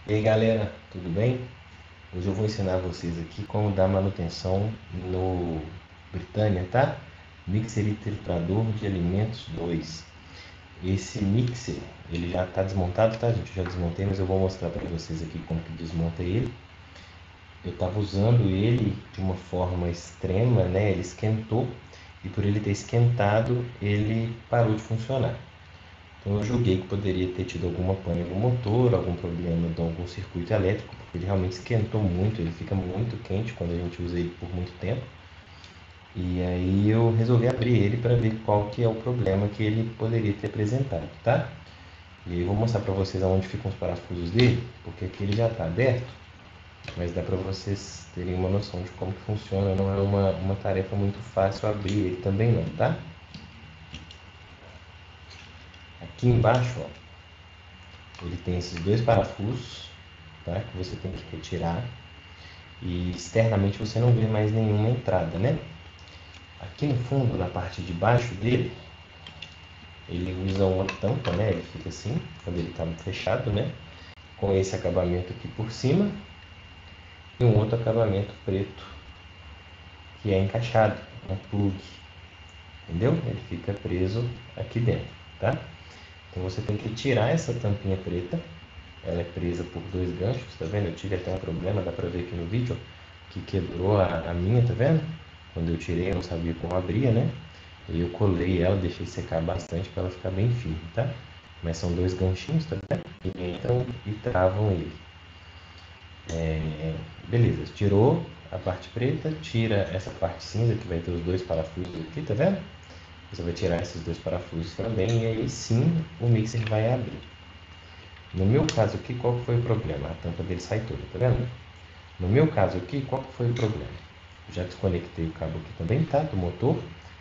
E aí galera, tudo bem? Hoje eu vou ensinar vocês aqui como dar manutenção no Britânia, tá? Mixer e triturador de alimentos 2. Esse mixer, ele já está desmontado, tá gente? Eu já desmontei, mas eu vou mostrar para vocês aqui como que desmonta ele. Eu estava usando ele de uma forma extrema, né? Ele esquentou e por ele ter esquentado, ele parou de funcionar. Então eu julguei que poderia ter tido alguma pane no motor, algum problema de algum circuito elétrico, porque ele realmente esquentou muito, ele fica muito quente quando a gente usa ele por muito tempo. E aí eu resolvi abrir ele para ver qual que é o problema que ele poderia ter apresentado, tá? E aí eu vou mostrar para vocês aonde ficam os parafusos dele, porque aqui ele já está aberto, mas dá para vocês terem uma noção de como que funciona. Não é uma tarefa muito fácil abrir ele também não, tá? Aqui embaixo, ó, ele tem esses dois parafusos, tá? Que você tem que retirar e externamente você não vê mais nenhuma entrada, né? Aqui no fundo, na parte de baixo dele, ele usa uma tampa, né? Ele fica assim, quando ele está fechado, né? Com esse acabamento aqui por cima e um outro acabamento preto que é encaixado, um plug, entendeu? Ele fica preso aqui dentro, tá? Então você tem que tirar essa tampinha preta. Ela é presa por dois ganchos, tá vendo? Eu tive até um problema, dá pra ver aqui no vídeo, que quebrou a minha, tá vendo? Quando eu tirei eu não sabia como abria, né? E eu colei ela, deixei secar bastante para ela ficar bem firme, tá? Mas são dois ganchinhos, tá vendo? E entram e travam ele. Beleza, tirou a parte preta, tira essa parte cinza que vai ter os dois parafusos aqui, tá vendo? Você vai tirar esses dois parafusos também e aí sim o mixer vai abrir. No meu caso aqui, qual foi o problema? A tampa dele sai toda, tá vendo? No meu caso aqui, qual foi o problema? Já desconectei o cabo aqui também, tá? Do motor.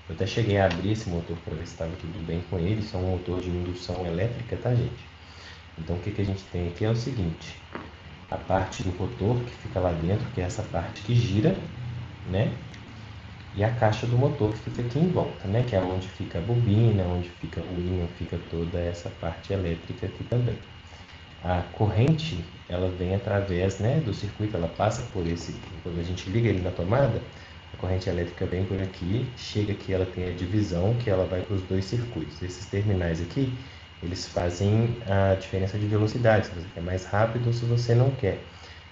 Eu até cheguei a abrir esse motor para ver se estava tudo bem com ele. Isso é um motor de indução elétrica, tá, gente? Então, o que a gente tem aqui é o seguinte. A parte do rotor que fica lá dentro, que é essa parte que gira, né? E a caixa do motor que fica aqui em volta, né? Que é onde fica a bobina, onde fica o ímã, fica toda essa parte elétrica aqui também. A corrente, ela vem através, né, do circuito, ela passa por esse, quando a gente liga ele na tomada, a corrente elétrica vem por aqui, chega aqui, ela tem a divisão que ela vai para os dois circuitos. Esses terminais aqui, eles fazem a diferença de velocidade, se você quer mais rápido ou se você não quer.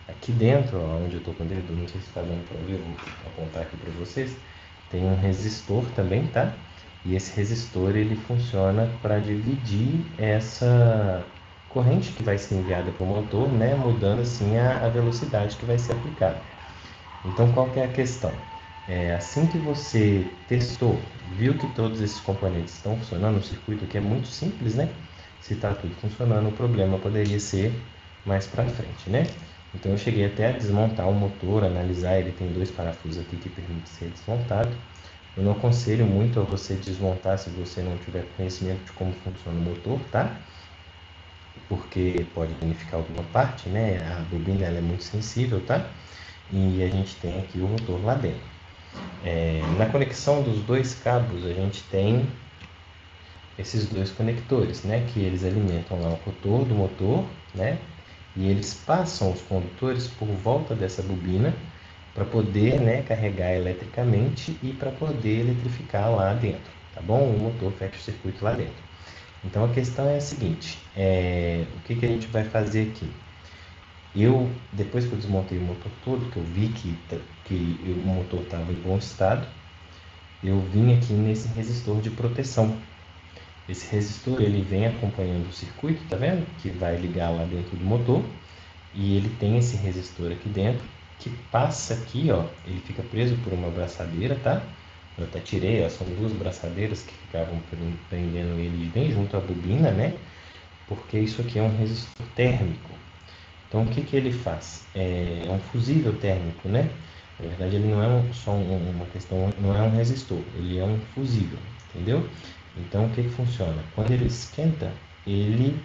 Aqui dentro, ó, onde eu estou com o dedo, não sei se está dando para ver, vou apontar aqui para vocês, tem um resistor também, tá? E esse resistor ele funciona para dividir essa corrente que vai ser enviada para o motor, né, mudando assim a velocidade que vai ser aplicada. Então, qual que é a questão? Assim que você testou, viu que todos esses componentes estão funcionando, o circuito aqui é muito simples, né? Se está tudo funcionando, o problema poderia ser mais para frente, né? Então, eu cheguei até a desmontar o motor, analisar, ele tem dois parafusos aqui que permitem ser desmontado. Eu não aconselho muito a você desmontar se você não tiver conhecimento de como funciona o motor, tá? Porque pode danificar alguma parte, né? A bobina ela é muito sensível, tá? E a gente tem aqui o rotor lá dentro. Na conexão dos dois cabos a gente tem esses dois conectores, né? Que eles alimentam lá o rotor do motor, né? E eles passam os condutores por volta dessa bobina para poder, né, carregar eletricamente e para poder eletrificar lá dentro, tá bom? O motor fecha o circuito lá dentro. Então a questão é a seguinte: o que a gente vai fazer aqui? Depois que eu desmontei o motor todo, que eu vi que o motor estava em bom estado, eu vim aqui nesse resistor de proteção. Esse resistor ele vem acompanhando o circuito, tá vendo? Que vai ligar lá dentro do motor. E ele tem esse resistor aqui dentro que passa aqui, ó. Ele fica preso por uma braçadeira, tá? Eu até tirei, ó, são duas braçadeiras que ficavam prendendo ele bem junto à bobina, né? Porque isso aqui é um resistor térmico. Então, o que ele faz? É um fusível térmico, né? Na verdade, ele não é só uma questão, não é um resistor, ele é um fusível, entendeu? Então, o que funciona? Quando ele esquenta, ele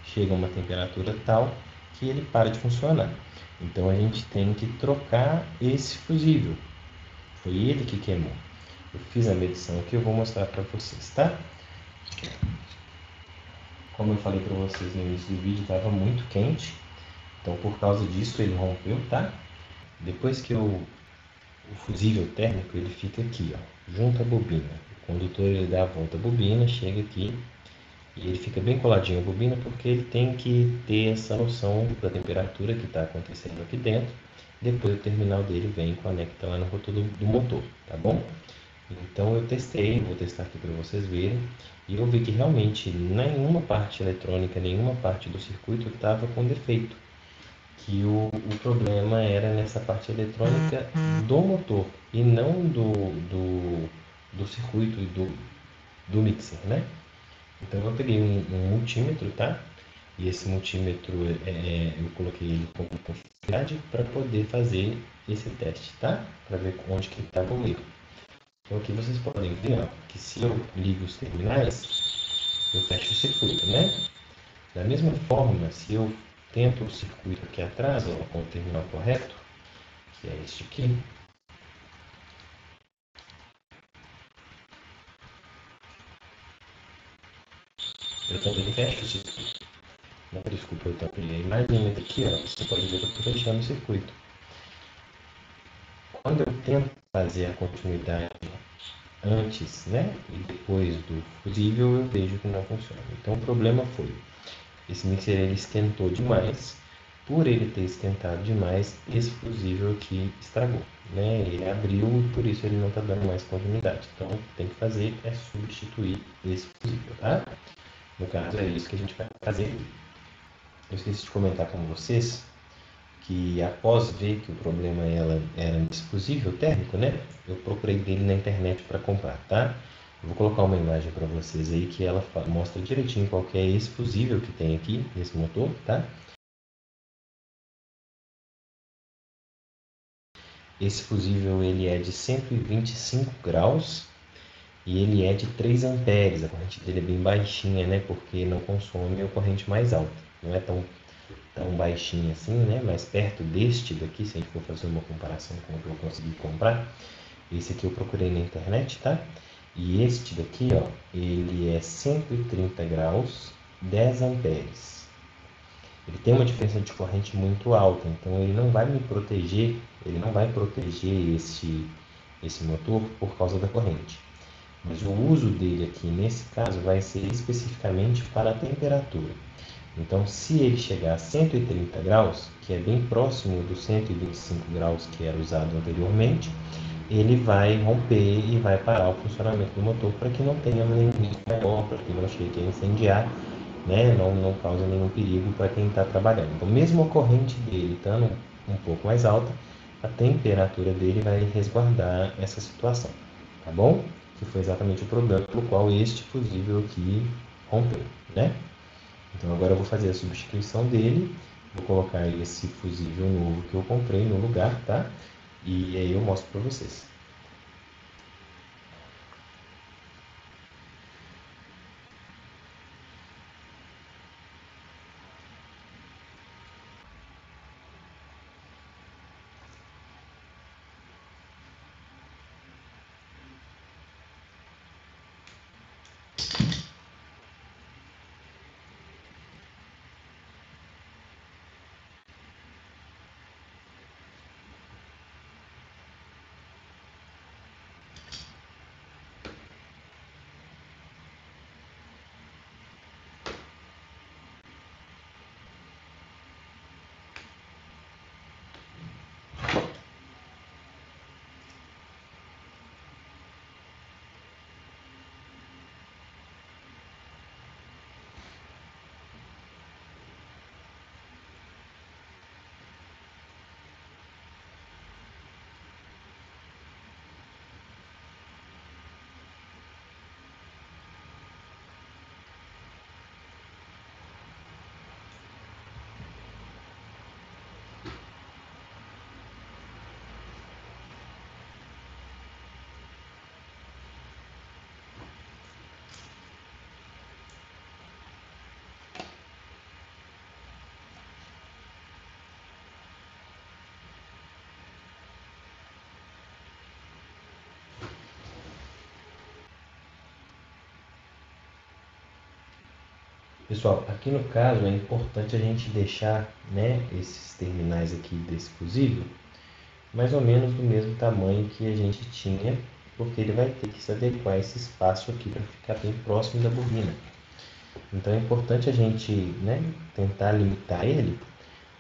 chega a uma temperatura tal que ele para de funcionar. Então, a gente tem que trocar esse fusível. Foi ele que queimou. Eu fiz a medição aqui, eu vou mostrar para vocês, tá? Como eu falei para vocês no início do vídeo, estava muito quente. Então, por causa disso, ele rompeu, tá? Depois que o fusível térmico, ele fica aqui, ó, junto à bobina. O condutor, ele dá a volta à bobina, chega aqui e ele fica bem coladinho à bobina porque ele tem que ter essa noção da temperatura que está acontecendo aqui dentro. Depois o terminal dele vem e conecta lá no rotor do motor, tá bom? Então eu testei, vou testar aqui para vocês verem, e eu vi que realmente nenhuma parte eletrônica, nenhuma parte do circuito estava com defeito, que o problema era nessa parte eletrônica do motor e não do circuito e do mixer, né? Então eu peguei um multímetro, tá? E esse multímetro eu coloquei ele como confiabilidade para poder fazer esse teste, tá? Para ver onde que estava o erro. Então aqui vocês podem ver, ó, que se eu ligo os terminais, eu fecho o circuito, né? Da mesma forma, se eu tento o circuito aqui atrás, ó, com o terminal correto, que é este aqui, eu também fecho o circuito. Não, desculpa, eu tampei a imagem, mas aqui, ó, você pode ver que eu estou fechando o circuito. Quando eu tento fazer a continuidade antes, né, e depois do fusível, eu vejo que não funciona. Então o problema foi, esse mixer ele esquentou demais. Por ele ter esquentado demais, esse fusível aqui estragou, né? Ele abriu e por isso ele não está dando mais continuidade. Então, o que tem que fazer é substituir esse fusível, tá? No caso, é isso que a gente vai fazer. Eu esqueci de comentar com vocês que após ver que o problema era nesse fusível térmico, né? Eu procurei dele na internet para comprar, tá? Eu vou colocar uma imagem para vocês aí que ela mostra direitinho qual que é esse fusível que tem aqui nesse motor, tá? Esse fusível ele é de 125 graus e ele é de 3 amperes. A corrente dele é bem baixinha, né? Porque não consome a corrente mais alta. Não é tão baixinha assim, né? Mas perto deste daqui, se a gente for fazer uma comparação com o que eu consegui comprar, esse aqui eu procurei na internet, tá? E este daqui, ó, ele é 130 graus, 10 amperes. Ele tem uma diferença de corrente muito alta, então ele não vai me proteger, ele não vai proteger esse motor por causa da corrente. Mas o uso dele aqui nesse caso vai ser especificamente para a temperatura. Então, se ele chegar a 130 graus, que é bem próximo dos 125 graus que era usado anteriormente, ele vai romper e vai parar o funcionamento do motor para que não tenha nenhum risco maior, para que não chegue a incendiar, né? Não cause nenhum perigo para quem está trabalhando. Então, mesmo a corrente dele estando um pouco mais alta, a temperatura dele vai resguardar essa situação, tá bom? Que foi exatamente o problema pelo qual este fusível aqui rompeu, né? Então agora eu vou fazer a substituição dele, vou colocar esse fusível novo que eu comprei no lugar, tá? E aí eu mostro para vocês. Pessoal, aqui no caso é importante a gente deixar, né, esses terminais aqui desse fusível mais ou menos do mesmo tamanho que a gente tinha, porque ele vai ter que se adequar a esse espaço aqui para ficar bem próximo da bobina. Então é importante a gente, né, tentar limitar ele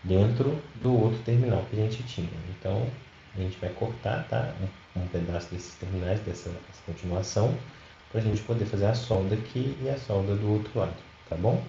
dentro do outro terminal que a gente tinha. Então a gente vai cortar, tá, um pedaço desses terminais, dessa continuação, para a gente poder fazer a solda aqui e a solda do outro lado, tá bom?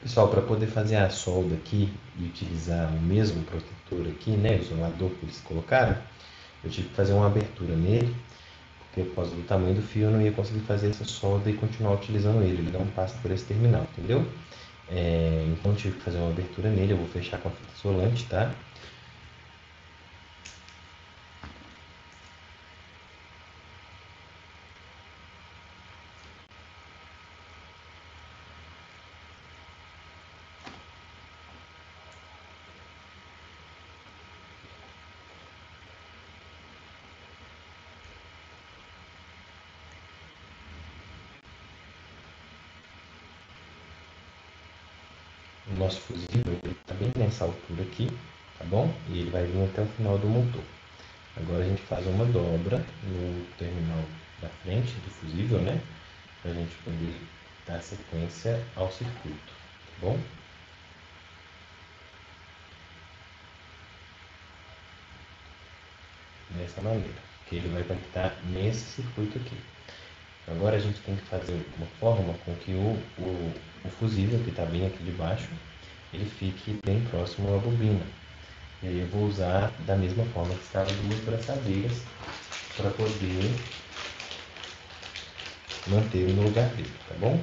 Pessoal, para poder fazer a solda aqui e utilizar o mesmo protetor aqui, né, o isolador que eles colocaram, eu tive que fazer uma abertura nele, porque por causa do tamanho do fio eu não ia conseguir fazer essa solda e continuar utilizando ele, ele não passa por esse terminal, entendeu? Então eu tive que fazer uma abertura nele, eu vou fechar com a fita isolante, tá? nosso fusível está bem nessa altura aqui, tá bom? E ele vai vir até o final do motor. Agora a gente faz uma dobra no terminal da frente do fusível, né? Para a gente poder dar sequência ao circuito, tá bom? Dessa maneira, que ele vai conectar nesse circuito aqui. Agora a gente tem que fazer uma forma com que o fusível, que está bem aqui de baixo, ele fique bem próximo à bobina. E aí eu vou usar da mesma forma que estava duas braçadeiras para poder manter no lugar dele, tá bom?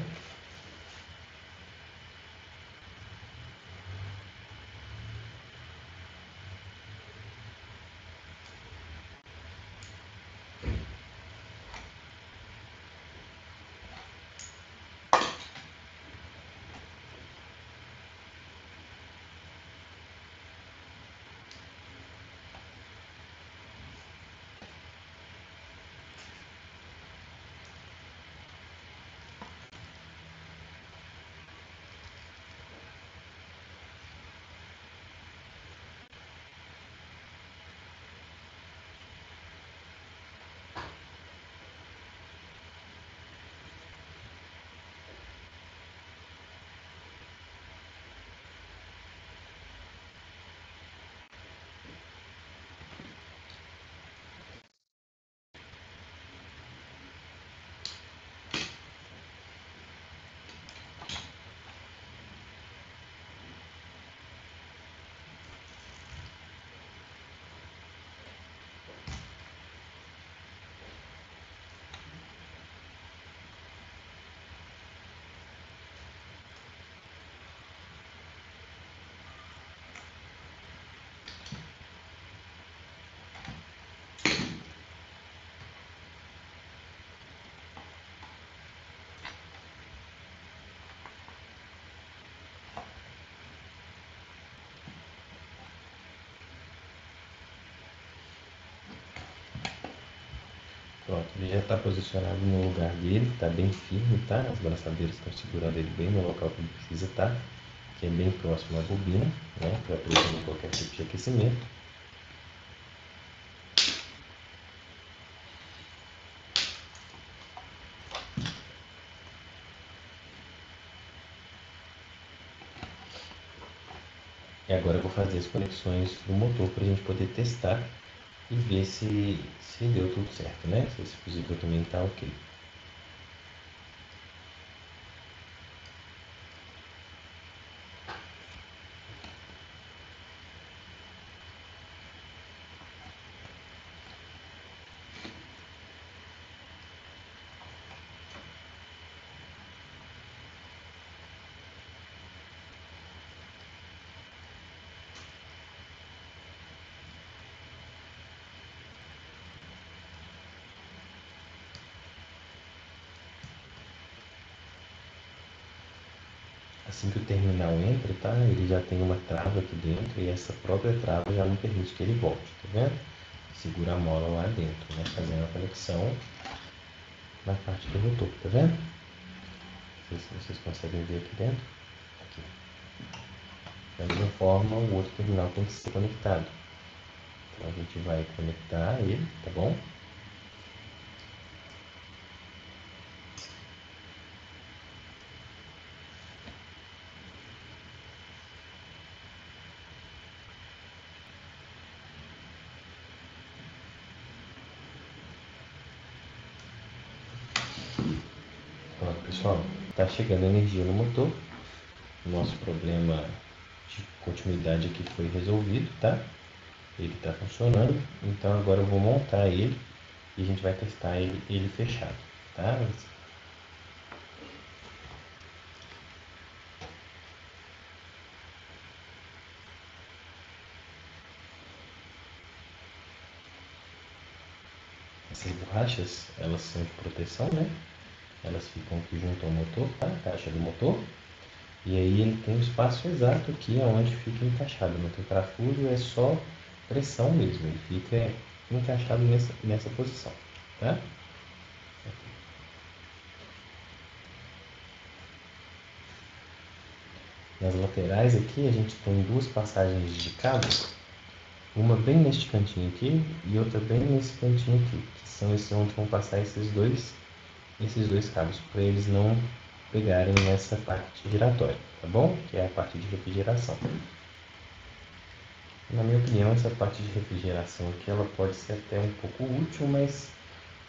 Pronto, ele já está posicionado no lugar dele, está bem firme, tá? As braçadeiras estão segurando ele bem no local que ele precisa estar, que é bem próximo à bobina, né? Para prevenir qualquer tipo de aquecimento. E agora eu vou fazer as conexões do motor para a gente poder testar e ver se deu tudo certo, né? Se esse fusível também está ok. Assim que o terminal entra, tá? Ele já tem uma trava aqui dentro e essa própria trava já não permite que ele volte, tá vendo? Segura a mola lá dentro, né? Fazendo a conexão na parte do motor, tá vendo? Não sei se vocês conseguem ver aqui dentro. Aqui. Da mesma forma, o outro terminal tem que ser conectado. Então a gente vai conectar ele, tá bom? Pronto, pessoal, tá chegando energia no motor. O nosso problema de continuidade aqui foi resolvido, tá? Ele está funcionando, então agora eu vou montar ele e a gente vai testar ele fechado, tá? Essas borrachas, elas são de proteção, né? Elas ficam aqui junto ao motor, tá? A caixa do motor. E aí ele tem o espaço exato aqui onde fica encaixado. Não tem parafuso, é só pressão mesmo. Ele fica encaixado nessa posição, tá? Nas laterais aqui a gente tem duas passagens de cabo, uma bem neste cantinho aqui e outra bem nesse cantinho aqui, que são esses onde vão passar esses dois cabos, para eles não pegarem nessa parte giratória, tá bom? Que é a parte de refrigeração. Na minha opinião, essa parte de refrigeração aqui ela pode ser até um pouco útil, mas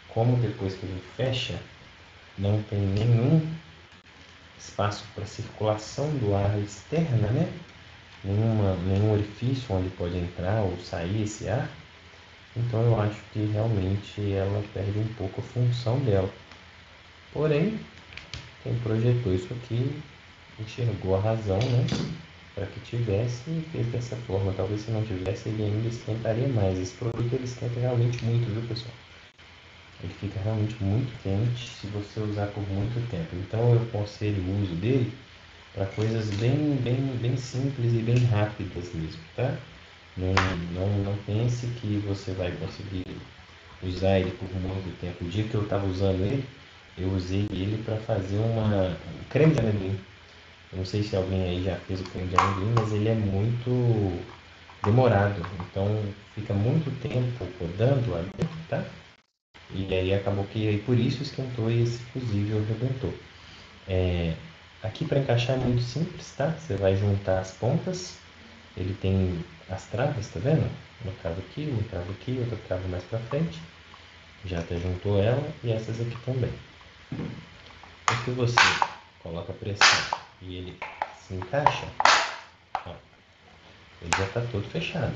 como depois que a gente fecha, não tem nenhum espaço para circulação do ar externa, né? Nenhum orifício onde pode entrar ou sair esse ar, então eu acho que realmente ela perde um pouco a função dela. Porém, quem projetou isso aqui enxergou a razão, né? Para que tivesse e fez dessa forma. Talvez se não tivesse, ele ainda esquentaria mais. Esse produto ele esquenta realmente muito, viu, pessoal? Ele fica realmente muito quente se você usar por muito tempo. Então eu aconselho o uso dele para coisas bem simples e bem rápidas mesmo, tá? Não pense que você vai conseguir usar ele por muito tempo. O dia que eu estava usando ele, eu usei ele para fazer um creme de amendoim. Eu não sei se alguém aí já fez o creme de amendoim, mas ele é muito demorado. Então fica muito tempo rodando lá dentro, tá? E aí acabou que aí por isso esquentou e esse fusível arrebentou. Aqui para encaixar é muito simples, tá? Você vai juntar as pontas. Ele tem as travas, tá vendo? Uma trava aqui, outra trava mais para frente. Já até juntou ela e essas aqui também. Depois que você coloca a pressão e ele se encaixa, ó, ele já está todo fechado.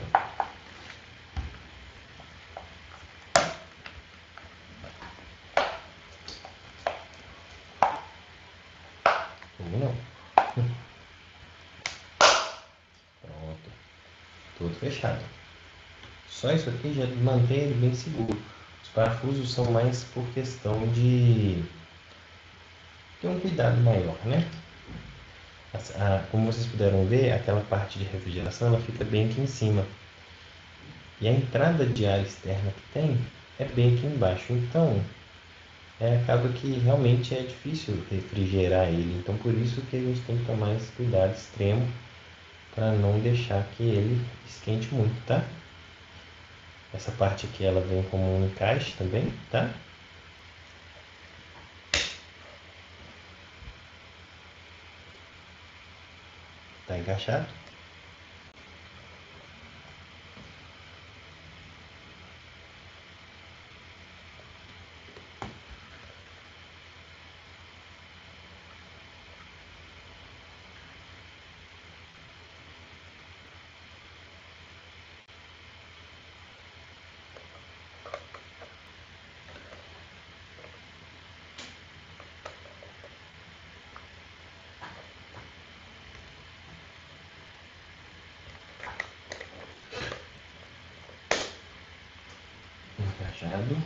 Como não? Pronto, todo fechado. Só isso aqui já mantém ele bem seguro. Os parafusos são mais por questão de ter um cuidado maior, né? Como vocês puderam ver, aquela parte de refrigeração ela fica bem aqui em cima. E a entrada de ar externa que tem é bem aqui embaixo. Então, acaba que realmente é difícil refrigerar ele. Então, por isso que a gente tem que tomar esse cuidado extremo para não deixar que ele esquente muito, tá? Essa parte aqui ela vem como um encaixe também, tá? Tá encaixado. Encaixado.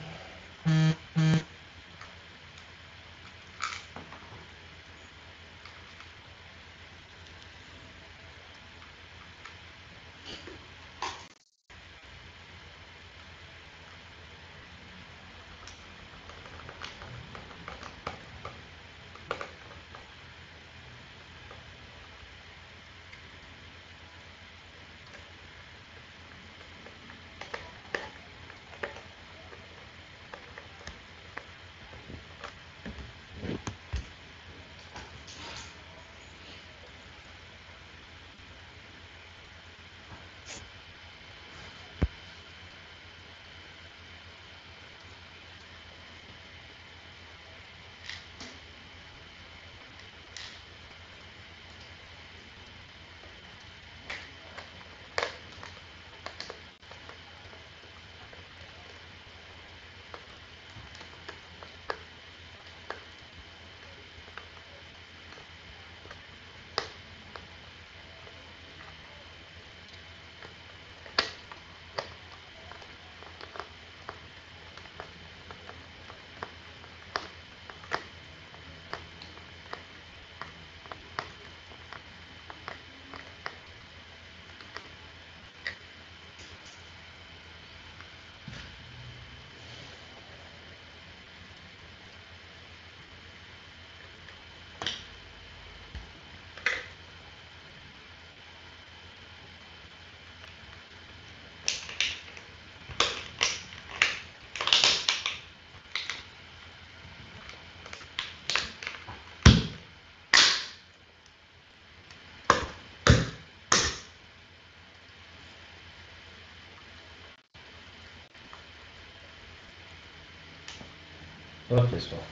Pronto, pessoal.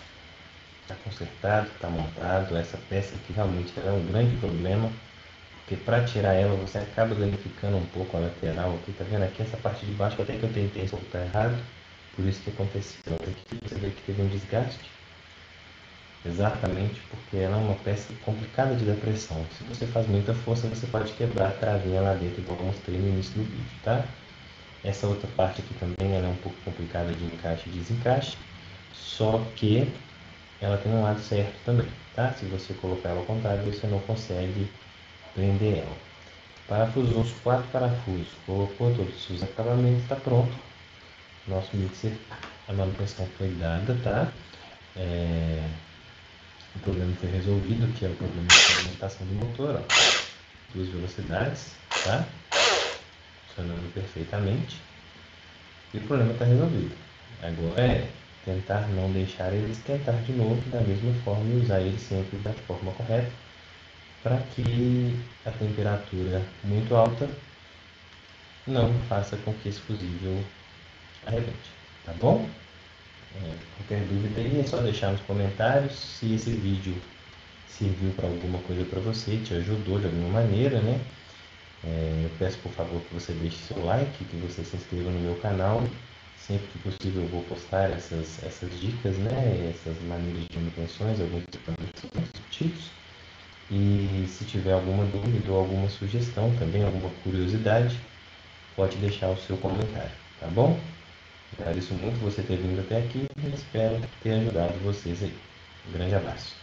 Está consertado, está montado. Essa peça aqui realmente é um grande problema, porque para tirar ela você acaba danificando um pouco a lateral aqui. Tá vendo aqui essa parte de baixo, até que eu tentei soltar errado, por isso que aconteceu. Aqui você vê que teve um desgaste, exatamente porque ela é uma peça complicada de dar pressão. Se você faz muita força, você pode quebrar a travinha lá dentro, igual eu mostrei no início do vídeo, tá? Essa outra parte aqui também ela é um pouco complicada de encaixe e desencaixe, só que ela tem um lado certo também, tá? Se você colocar ela ao contrário, você não consegue prender ela. Parafusou os 4 parafusos, colocou todos os acabamentos, está pronto. Nosso mixer, a manutenção foi dada, tá? O problema foi resolvido, que é o problema de alimentação do motor, ó. 2 velocidades, tá? Funcionando perfeitamente. E o problema está resolvido. Agora é tentar não deixar ele esquentar de novo da mesma forma e usar ele sempre da forma correta, para que a temperatura muito alta não faça com que esse fusível arrebente, tá bom? Qualquer dúvida aí é só deixar nos comentários. Se esse vídeo serviu para alguma coisa para você, te ajudou de alguma maneira, né? Eu peço por favor que você deixe seu like, que você se inscreva no meu canal. Sempre que possível eu vou postar essas dicas, né? Essas maneiras de manutenções, alguns equipamentos mais sutis. E se tiver alguma dúvida ou alguma sugestão também, alguma curiosidade, pode deixar o seu comentário, tá bom? Agradeço muito você ter vindo até aqui e espero ter ajudado vocês aí. Um grande abraço.